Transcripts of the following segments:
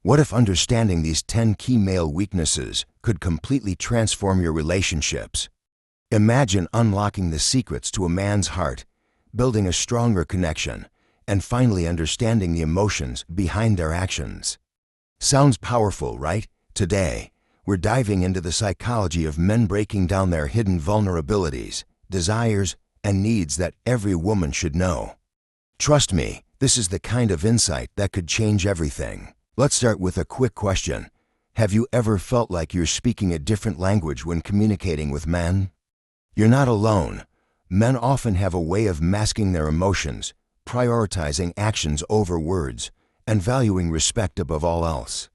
What if understanding these 10 key male weaknesses could completely transform your relationships? Imagine unlocking the secrets to a man's heart, building a stronger connection, and finally understanding the emotions behind their actions. Sounds powerful, right? Today, we're diving into the psychology of men, breaking down their hidden vulnerabilities, desires, and needs that every woman should know. Trust me, this is the kind of insight that could change everything. Let's start with a quick question. Have you ever felt like you're speaking a different language when communicating with men? You're not alone. Men often have a way of masking their emotions, prioritizing actions over words, and valuing respect above all else.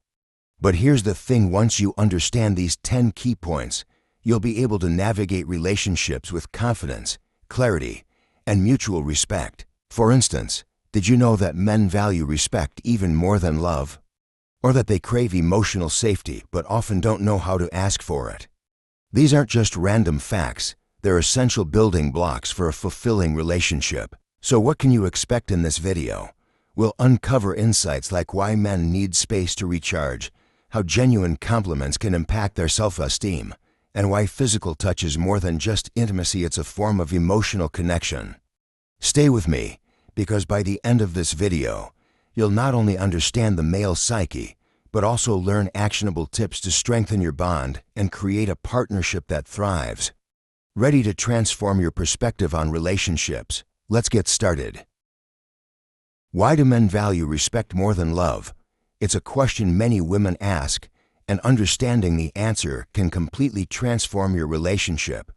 But here's the thing: once you understand these 10 key points, you'll be able to navigate relationships with confidence, clarity, and mutual respect. For instance, did you know that men value respect even more than love? Or that they crave emotional safety but often don't know how to ask for it? These aren't just random facts, they're essential building blocks for a fulfilling relationship. So what can you expect in this video? We'll uncover insights like why men need space to recharge, how genuine compliments can impact their self-esteem, and why physical touch is more than just intimacy, it's a form of emotional connection. Stay with me, because by the end of this video, you'll not only understand the male psyche, but also learn actionable tips to strengthen your bond and create a partnership that thrives. Ready to transform your perspective on relationships? Let's get started. Why do men value respect more than love? It's a question many women ask, and understanding the answer can completely transform your relationship.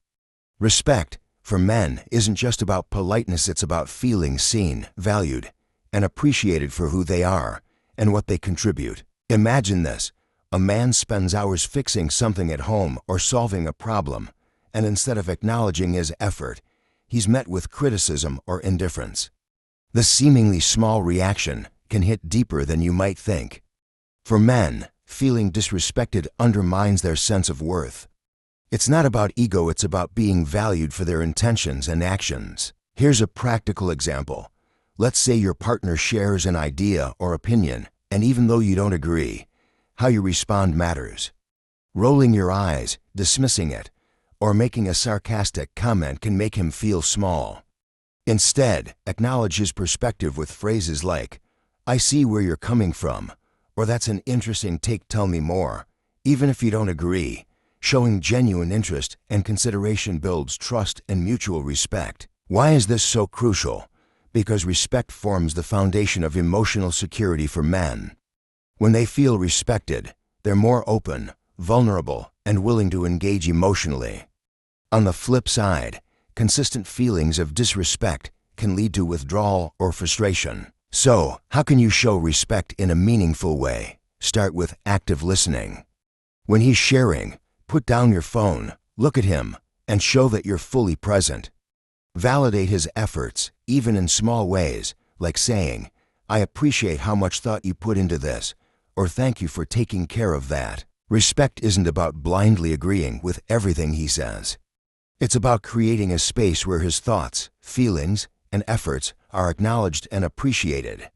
Respect, for men, isn't just about politeness, it's about feeling seen, valued, and appreciated for who they are and what they contribute. Imagine this: a man spends hours fixing something at home or solving a problem, and instead of acknowledging his effort, he's met with criticism or indifference. The seemingly small reaction can hit deeper than you might think. For men, feeling disrespected undermines their sense of worth. It's not about ego, it's about being valued for their intentions and actions. Here's a practical example. Let's say your partner shares an idea or opinion, and even though you don't agree, how you respond matters. Rolling your eyes, dismissing it, or making a sarcastic comment can make him feel small. Instead, acknowledge his perspective with phrases like, "I see where you're coming from," or "That's an interesting take, tell me more." Even if you don't agree, showing genuine interest and consideration builds trust and mutual respect. Why is this so crucial? Because respect forms the foundation of emotional security for men. When they feel respected, they're more open, vulnerable, and willing to engage emotionally. On the flip side, consistent feelings of disrespect can lead to withdrawal or frustration. So, how can you show respect in a meaningful way? Start with active listening. When he's sharing, put down your phone, look at him, and show that you're fully present. Validate his efforts, even in small ways, like saying, "I appreciate how much thought you put into this," or "Thank you for taking care of that." Respect isn't about blindly agreeing with everything he says. It's about creating a space where his thoughts, feelings, and efforts are acknowledged and appreciated.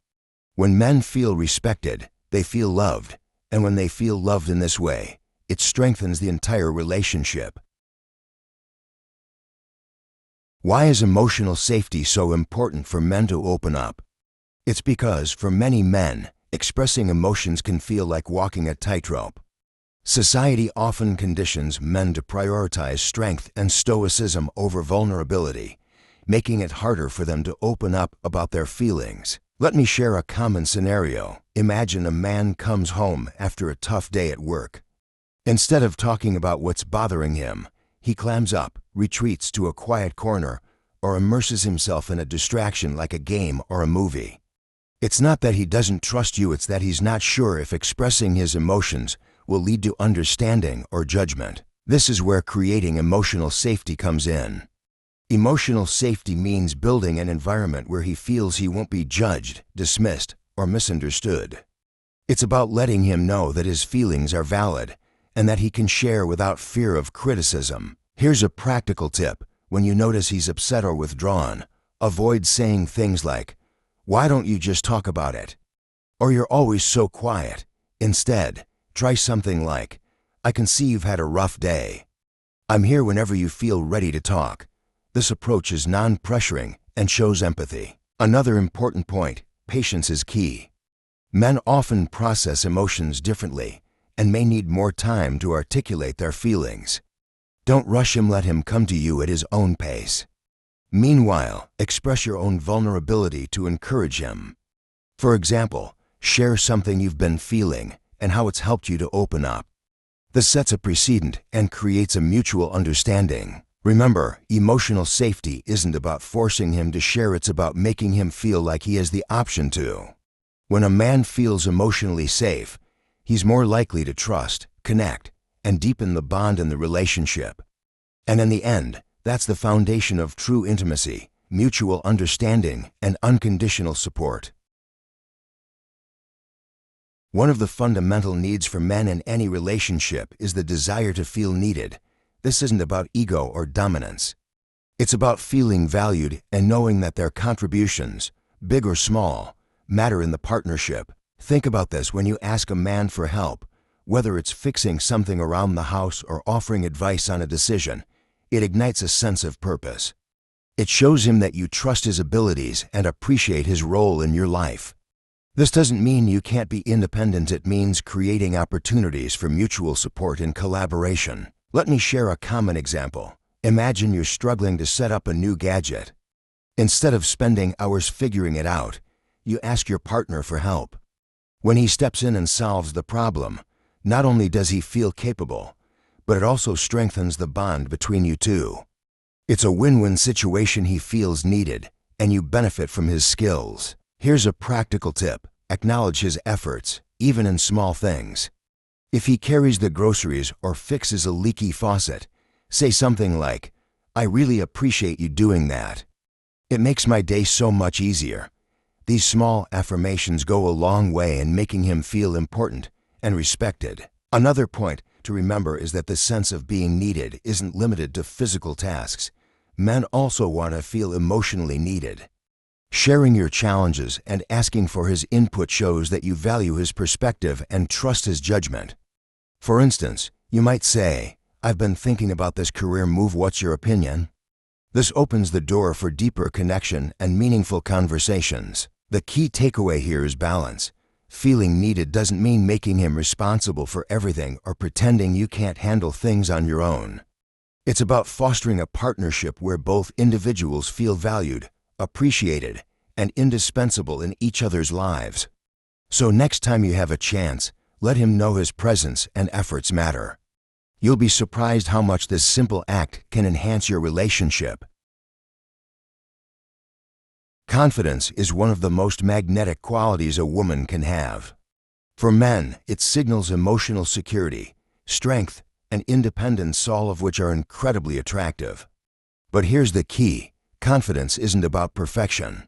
When men feel respected, they feel loved, and when they feel loved in this way, it strengthens the entire relationship. Why is emotional safety so important for men to open up? It's because, for many men, expressing emotions can feel like walking a tightrope. Society often conditions men to prioritize strength and stoicism over vulnerability, making it harder for them to open up about their feelings. Let me share a common scenario. Imagine a man comes home after a tough day at work. Instead of talking about what's bothering him, he clams up, retreats to a quiet corner, or immerses himself in a distraction like a game or a movie. It's not that he doesn't trust you, it's that he's not sure if expressing his emotions will lead to understanding or judgment. This is where creating emotional safety comes in. Emotional safety means building an environment where he feels he won't be judged, dismissed, or misunderstood. It's about letting him know that his feelings are valid and that he can share without fear of criticism. Here's a practical tip. When you notice he's upset or withdrawn, avoid saying things like, "Why don't you just talk about it?" or "You're always so quiet." Instead, try something like, "I can see you've had a rough day. I'm here whenever you feel ready to talk." This approach is non-pressuring and shows empathy. Another important point, patience is key. Men often process emotions differently and may need more time to articulate their feelings. Don't rush him, let him come to you at his own pace. Meanwhile, express your own vulnerability to encourage him. For example, share something you've been feeling and how it's helped you to open up. This sets a precedent and creates a mutual understanding. Remember, emotional safety isn't about forcing him to share, it's about making him feel like he has the option to. When a man feels emotionally safe, he's more likely to trust, connect, and deepen the bond in the relationship. And in the end, that's the foundation of true intimacy, mutual understanding, and unconditional support. One of the fundamental needs for men in any relationship is the desire to feel needed. This isn't about ego or dominance. It's about feeling valued and knowing that their contributions, big or small, matter in the partnership. Think about this when you ask a man for help, whether it's fixing something around the house or offering advice on a decision. It ignites a sense of purpose. It shows him that you trust his abilities and appreciate his role in your life. This doesn't mean you can't be independent. It means creating opportunities for mutual support and collaboration. Let me share a common example. Imagine you're struggling to set up a new gadget. Instead of spending hours figuring it out, you ask your partner for help. When he steps in and solves the problem, not only does he feel capable, but it also strengthens the bond between you two. It's a win-win situation. He feels needed, and you benefit from his skills. Here's a practical tip. Acknowledge his efforts, even in small things. If he carries the groceries or fixes a leaky faucet, say something like, "I really appreciate you doing that. It makes my day so much easier." These small affirmations go a long way in making him feel important and respected. Another point to remember is that the sense of being needed isn't limited to physical tasks. Men also want to feel emotionally needed. Sharing your challenges and asking for his input shows that you value his perspective and trust his judgment. For instance, you might say, "I've been thinking about this career move, what's your opinion?" This opens the door for deeper connection and meaningful conversations. The key takeaway here is balance. Feeling needed doesn't mean making him responsible for everything or pretending you can't handle things on your own. It's about fostering a partnership where both individuals feel valued, appreciated, and indispensable in each other's lives. So next time you have a chance, let him know his presence and efforts matter. You'll be surprised how much this simple act can enhance your relationship. Confidence is one of the most magnetic qualities a woman can have. For men, it signals emotional security, strength, and independence, all of which are incredibly attractive. But here's the key. Confidence isn't about perfection.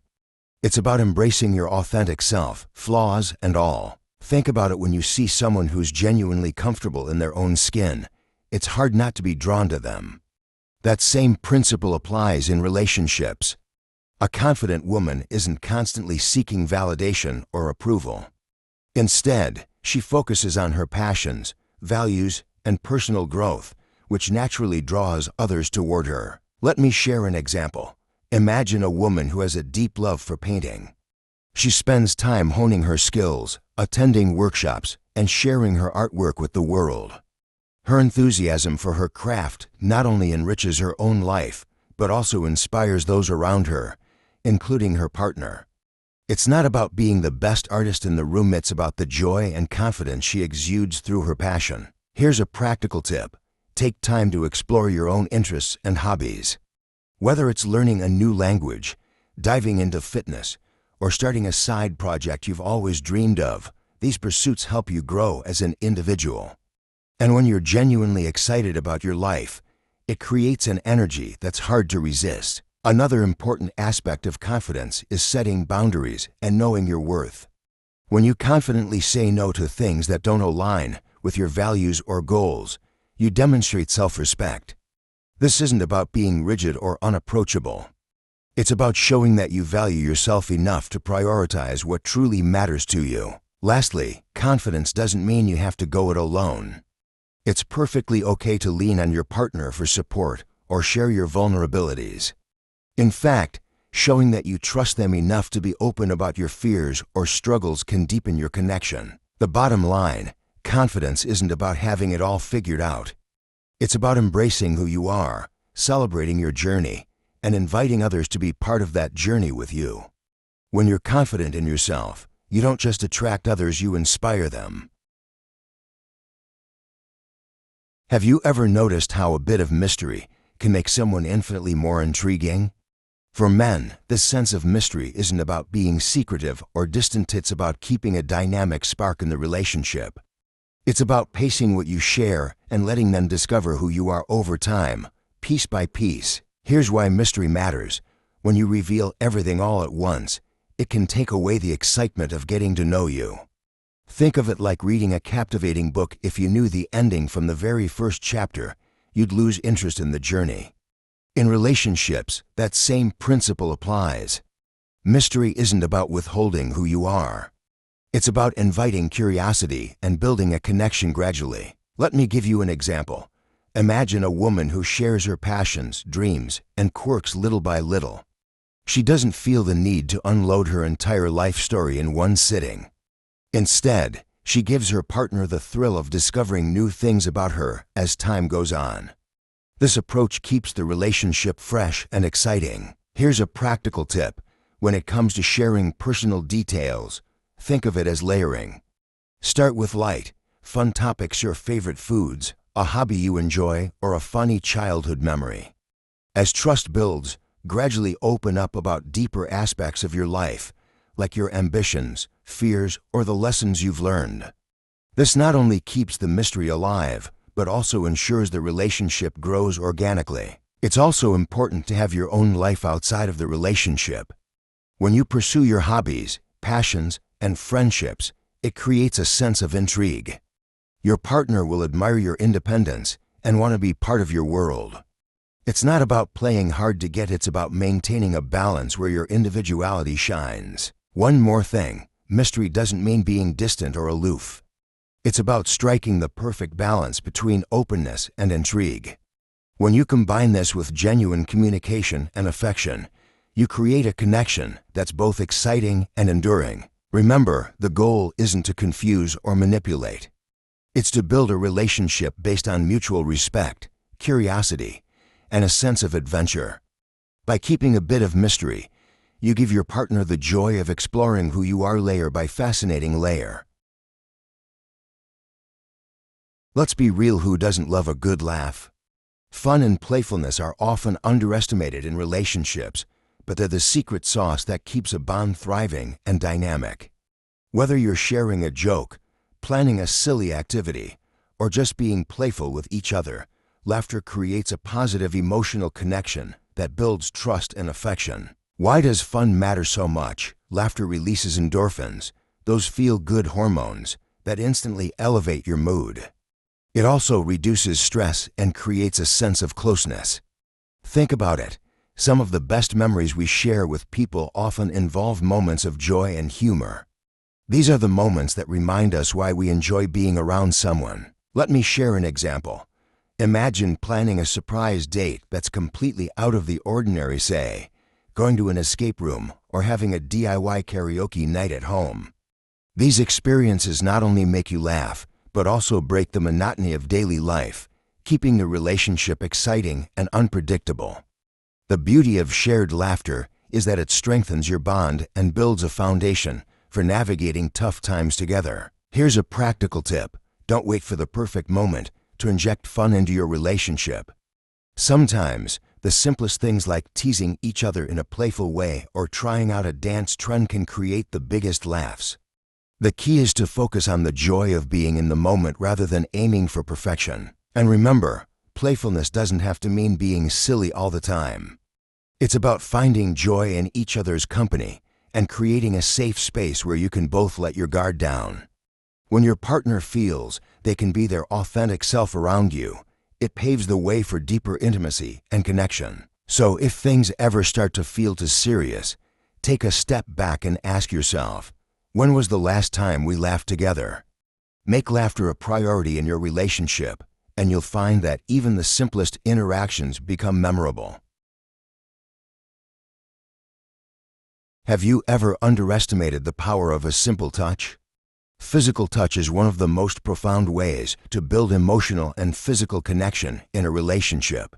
It's about embracing your authentic self, flaws and all. Think about it when you see someone who's genuinely comfortable in their own skin. It's hard not to be drawn to them. That same principle applies in relationships. A confident woman isn't constantly seeking validation or approval. Instead, she focuses on her passions, values, and personal growth, which naturally draws others toward her. Let me share an example. Imagine a woman who has a deep love for painting. She spends time honing her skills, attending workshops, and sharing her artwork with the world. Her enthusiasm for her craft not only enriches her own life, but also inspires those around her, including her partner. It's not about being the best artist in the room, it's about the joy and confidence she exudes through her passion. Here's a practical tip. Take time to explore your own interests and hobbies. Whether it's learning a new language, diving into fitness, or starting a side project you've always dreamed of, these pursuits help you grow as an individual. And when you're genuinely excited about your life, it creates an energy that's hard to resist. Another important aspect of confidence is setting boundaries and knowing your worth. When you confidently say no to things that don't align with your values or goals, you demonstrate self-respect. This isn't about being rigid or unapproachable. It's about showing that you value yourself enough to prioritize what truly matters to you. Lastly, confidence doesn't mean you have to go it alone. It's perfectly okay to lean on your partner for support or share your vulnerabilities. In fact, showing that you trust them enough to be open about your fears or struggles can deepen your connection. The bottom line, confidence isn't about having it all figured out. It's about embracing who you are, celebrating your journey, and inviting others to be part of that journey with you. When you're confident in yourself, you don't just attract others, you inspire them. Have you ever noticed how a bit of mystery can make someone infinitely more intriguing? For men, this sense of mystery isn't about being secretive or distant, it's about keeping a dynamic spark in the relationship. It's about pacing what you share and letting them discover who you are over time, piece by piece. Here's why mystery matters. When you reveal everything all at once, it can take away the excitement of getting to know you. Think of it like reading a captivating book. If you knew the ending from the very first chapter, you'd lose interest in the journey. In relationships, that same principle applies. Mystery isn't about withholding who you are. It's about inviting curiosity and building a connection gradually. Let me give you an example. Imagine a woman who shares her passions, dreams, and quirks little by little. She doesn't feel the need to unload her entire life story in one sitting. Instead, she gives her partner the thrill of discovering new things about her as time goes on. This approach keeps the relationship fresh and exciting. Here's a practical tip. When it comes to sharing personal details, think of it as layering. Start with light, fun topics, your favorite foods, a hobby you enjoy, or a funny childhood memory. As trust builds, gradually open up about deeper aspects of your life, like your ambitions, fears, or the lessons you've learned. This not only keeps the mystery alive, but also ensures the relationship grows organically. It's also important to have your own life outside of the relationship. When you pursue your hobbies, passions, and friendships, it creates a sense of intrigue. Your partner will admire your independence and want to be part of your world. It's not about playing hard to get, it's about maintaining a balance where your individuality shines. One more thing, mystery doesn't mean being distant or aloof. It's about striking the perfect balance between openness and intrigue. When you combine this with genuine communication and affection, you create a connection that's both exciting and enduring. Remember, the goal isn't to confuse or manipulate. It's to build a relationship based on mutual respect, curiosity, and a sense of adventure. By keeping a bit of mystery, you give your partner the joy of exploring who you are layer by fascinating layer. Let's be real, who doesn't love a good laugh? Fun and playfulness are often underestimated in relationships, but they're the secret sauce that keeps a bond thriving and dynamic. Whether you're sharing a joke, planning a silly activity, or just being playful with each other, laughter creates a positive emotional connection that builds trust and affection. Why does fun matter so much? Laughter releases endorphins, those feel-good hormones that instantly elevate your mood. It also reduces stress and creates a sense of closeness. Think about it. Some of the best memories we share with people often involve moments of joy and humor. These are the moments that remind us why we enjoy being around someone. Let me share an example. Imagine planning a surprise date that's completely out of the ordinary, say, going to an escape room or having a DIY karaoke night at home. These experiences not only make you laugh, but also break the monotony of daily life, keeping the relationship exciting and unpredictable. The beauty of shared laughter is that it strengthens your bond and builds a foundation for navigating tough times together. Here's a practical tip. Don't wait for the perfect moment to inject fun into your relationship. Sometimes, the simplest things like teasing each other in a playful way or trying out a dance trend can create the biggest laughs. The key is to focus on the joy of being in the moment rather than aiming for perfection. And remember, playfulness doesn't have to mean being silly all the time. It's about finding joy in each other's company and creating a safe space where you can both let your guard down. When your partner feels they can be their authentic self around you, it paves the way for deeper intimacy and connection. So if things ever start to feel too serious, take a step back and ask yourself, When was the last time we laughed together? Make laughter a priority in your relationship, and you'll find that even the simplest interactions become memorable. Have you ever underestimated the power of a simple touch? Physical touch is one of the most profound ways to build emotional and physical connection in a relationship.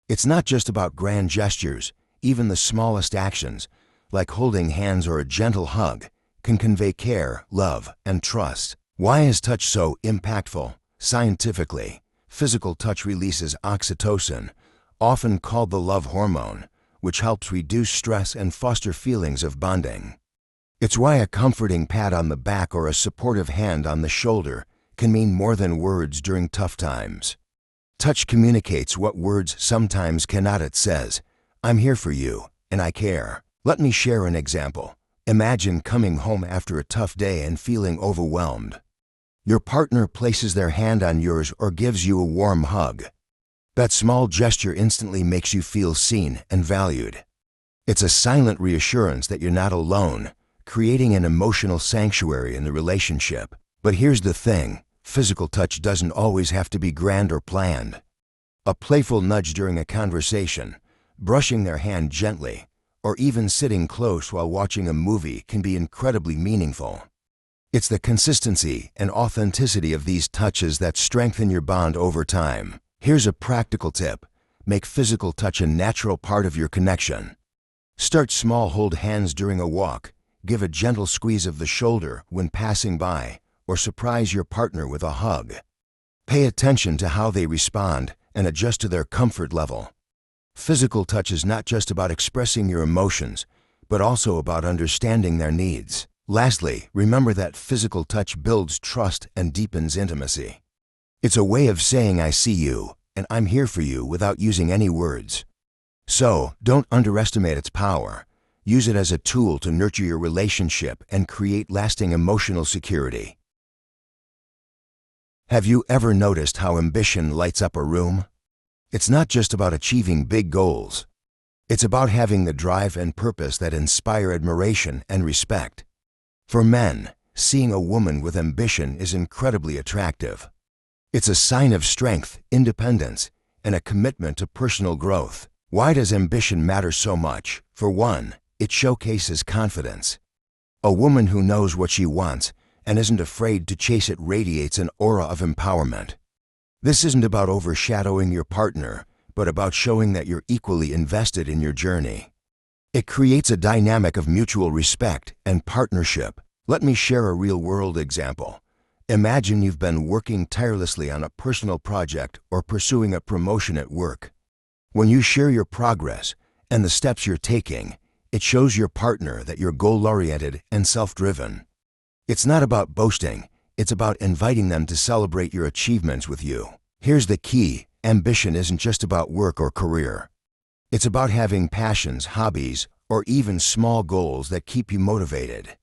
It's not just about grand gestures. Even the smallest actions, like holding hands or a gentle hug, can convey care, love, and trust. Why is touch so impactful? Scientifically, physical touch releases oxytocin, often called the love hormone, which helps reduce stress and foster feelings of bonding. It's why a comforting pat on the back or a supportive hand on the shoulder can mean more than words during tough times. Touch communicates what words sometimes cannot. It says, "I'm here for you, and I care." Let me share an example. Imagine coming home after a tough day and feeling overwhelmed. Your partner places their hand on yours or gives you a warm hug. That small gesture instantly makes you feel seen and valued. It's a silent reassurance that you're not alone, creating an emotional sanctuary in the relationship. But here's the thing, physical touch doesn't always have to be grand or planned. A playful nudge during a conversation, brushing their hand gently, or even sitting close while watching a movie can be incredibly meaningful. It's the consistency and authenticity of these touches that strengthen your bond over time. Here's a practical tip. Make physical touch a natural part of your connection. Start small. Hold hands during a walk, give a gentle squeeze of the shoulder when passing by, or surprise your partner with a hug. Pay attention to how they respond and adjust to their comfort level. Physical touch is not just about expressing your emotions, but also about understanding their needs. Lastly, remember that physical touch builds trust and deepens intimacy. It's a way of saying "I see you" and "I'm here for you" without using any words. So, don't underestimate its power. Use it as a tool to nurture your relationship and create lasting emotional security. Have you ever noticed how ambition lights up a room? It's not just about achieving big goals. It's about having the drive and purpose that inspire admiration and respect. For men, seeing a woman with ambition is incredibly attractive. It's a sign of strength, independence, and a commitment to personal growth. Why does ambition matter so much? For one, it showcases confidence. A woman who knows what she wants and isn't afraid to chase it radiates an aura of empowerment. This isn't about overshadowing your partner, but about showing that you're equally invested in your journey. It creates a dynamic of mutual respect and partnership. Let me share a real-world example. Imagine you've been working tirelessly on a personal project or pursuing a promotion at work. When you share your progress and the steps you're taking, it shows your partner that you're goal-oriented and self-driven. It's not about boasting. It's about inviting them to celebrate your achievements with you. Here's the key. Ambition isn't just about work or career. It's about having passions, hobbies, or even small goals that keep you motivated.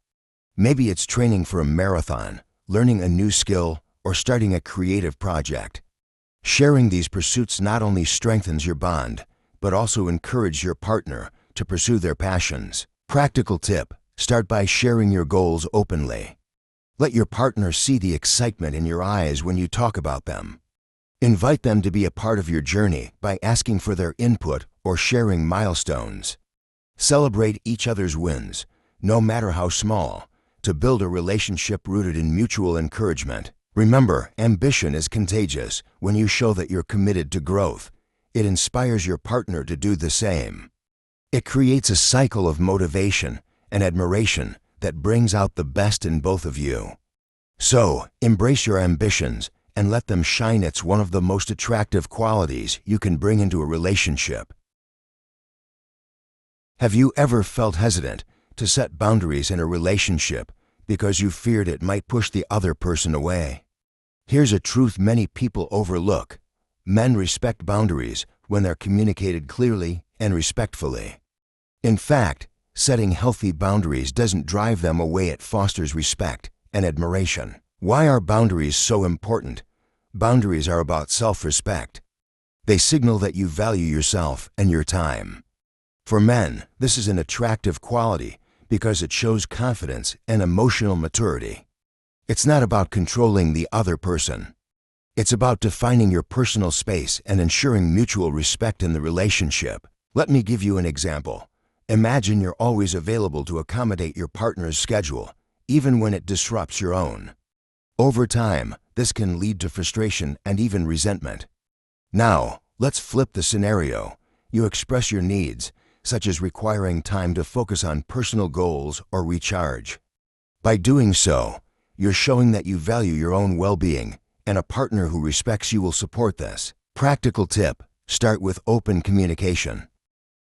Maybe it's training for a marathon, learning a new skill, or starting a creative project. Sharing these pursuits not only strengthens your bond, but also encourages your partner to pursue their passions. Practical tip: start by sharing your goals openly. Let your partner see the excitement in your eyes when you talk about them. Invite them to be a part of your journey by asking for their input or sharing milestones. Celebrate each other's wins, no matter how small, to build a relationship rooted in mutual encouragement. Remember, ambition is contagious. When you show that you're committed to growth, it inspires your partner to do the same. It creates a cycle of motivation and admiration that brings out the best in both of you. So, embrace your ambitions and let them shine. It's one of the most attractive qualities you can bring into a relationship. Have you ever felt hesitant to set boundaries in a relationship because you feared it might push the other person away? Here's a truth many people overlook. Men respect boundaries when they're communicated clearly and respectfully. In fact, setting healthy boundaries doesn't drive them away. It fosters respect and admiration. Why are boundaries so important? Boundaries are about self-respect. They signal that you value yourself and your time. For men, this is an attractive quality because it shows confidence and emotional maturity. It's not about controlling the other person. It's about defining your personal space and ensuring mutual respect in the relationship. Let me give you an example. Imagine you're always available to accommodate your partner's schedule, even when it disrupts your own. Over time, this can lead to frustration and even resentment. Now, let's flip the scenario. You express your needs, such as requiring time to focus on personal goals or recharge. By doing so, you're showing that you value your own well-being, and a partner who respects you will support this. Practical tip: start with open communication.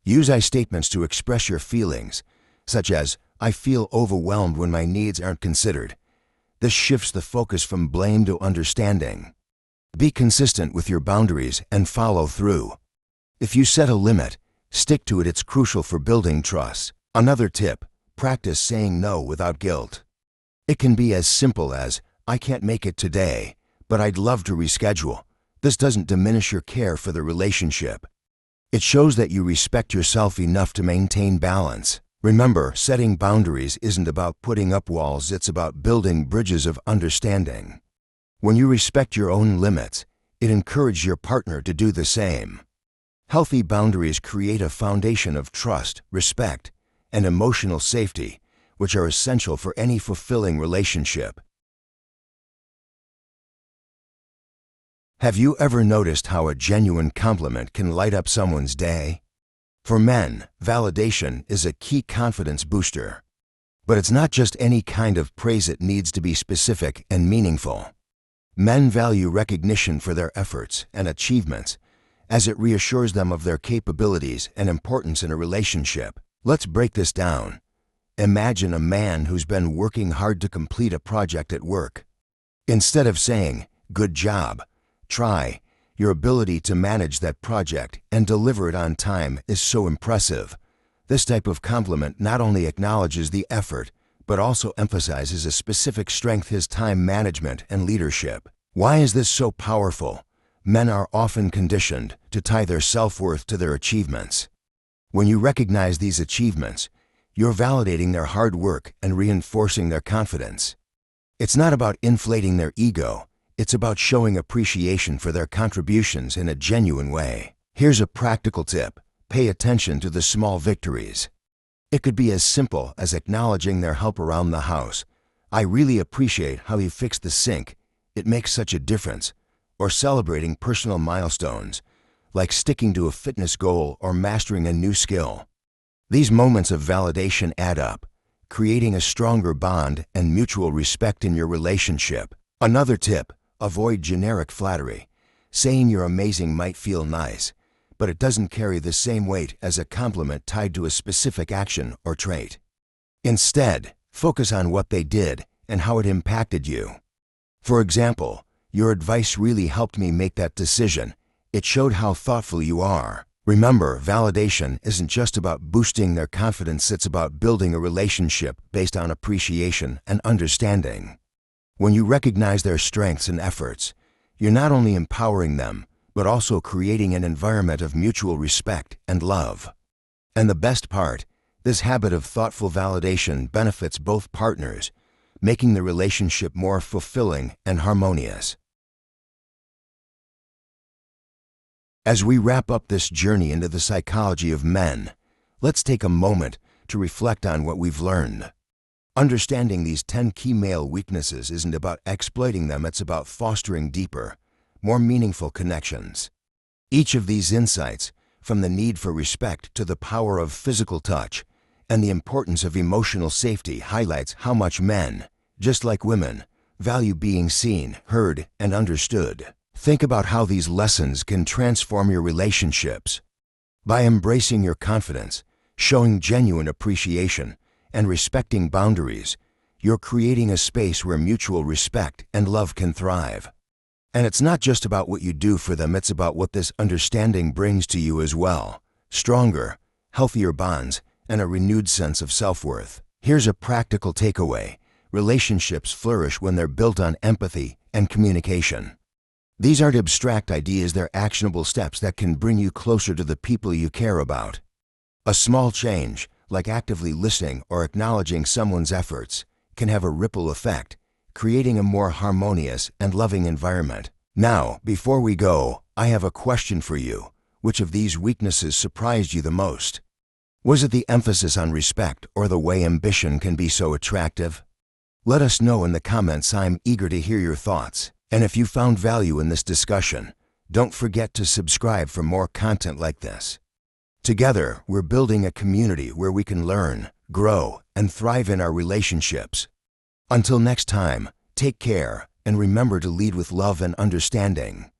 Use I statements to express your feelings, such as, "I feel overwhelmed when my needs aren't considered." This shifts the focus from blame to understanding. Be consistent with your boundaries and follow through. If you set a limit, stick to it. It's crucial for building trust. Another tip: practice saying no without guilt. It can be as simple as, "I can't make it today, but I'd love to reschedule." This doesn't diminish your care for the relationship. It shows that you respect yourself enough to maintain balance. Remember, setting boundaries isn't about putting up walls, it's about building bridges of understanding. When you respect your own limits, it encourages your partner to do the same. Healthy boundaries create a foundation of trust, respect, and emotional safety, which are essential for any fulfilling relationship. Have you ever noticed how a genuine compliment can light up someone's day? For men, validation is a key confidence booster. But it's not just any kind of praise, it needs to be specific and meaningful. Men value recognition for their efforts and achievements, as it reassures them of their capabilities and importance in a relationship. Let's break this down. Imagine a man who's been working hard to complete a project at work. Instead of saying, "Good job," try, "Your ability to manage that project and deliver it on time is so impressive." This type of compliment not only acknowledges the effort, but also emphasizes a specific strength: his time management and leadership. Why is this so powerful? Men are often conditioned to tie their self-worth to their achievements. When you recognize these achievements, you're validating their hard work and reinforcing their confidence. It's not about inflating their ego. It's about showing appreciation for their contributions in a genuine way. Here's a practical tip: pay attention to the small victories. It could be as simple as acknowledging their help around the house. "I really appreciate how you fixed the sink. It makes such a difference." Or celebrating personal milestones, like sticking to a fitness goal or mastering a new skill. These moments of validation add up, creating a stronger bond and mutual respect in your relationship. Another tip: avoid generic flattery. Saying you're amazing might feel nice, but it doesn't carry the same weight as a compliment tied to a specific action or trait. Instead, focus on what they did and how it impacted you. For example, "Your advice really helped me make that decision. It showed how thoughtful you are." Remember, validation isn't just about boosting their confidence, it's about building a relationship based on appreciation and understanding. When you recognize their strengths and efforts, you're not only empowering them, but also creating an environment of mutual respect and love. And the best part, this habit of thoughtful validation benefits both partners, making the relationship more fulfilling and harmonious. As we wrap up this journey into the psychology of men, let's take a moment to reflect on what we've learned. Understanding these 10 key male weaknesses isn't about exploiting them, it's about fostering deeper, more meaningful connections. Each of these insights, from the need for respect to the power of physical touch and the importance of emotional safety, highlights how much men, just like women, value being seen, heard, and understood. Think about how these lessons can transform your relationships. By embracing your confidence, showing genuine appreciation, and respecting boundaries, you're creating a space where mutual respect and love can thrive. And it's not just about what you do for them, it's about what this understanding brings to you as well. Stronger, healthier bonds, and a renewed sense of self-worth. Here's a practical takeaway: relationships flourish when they're built on empathy and communication. These aren't abstract ideas, they're actionable steps that can bring you closer to the people you care about. A small change, like actively listening or acknowledging someone's efforts, can have a ripple effect, creating a more harmonious and loving environment. Now, before we go, I have a question for you. Which of these weaknesses surprised you the most? Was it the emphasis on respect or the way ambition can be so attractive? Let us know in the comments. I'm eager to hear your thoughts. And if you found value in this discussion, don't forget to subscribe for more content like this. Together, we're building a community where we can learn, grow, and thrive in our relationships. Until next time, take care and remember to lead with love and understanding.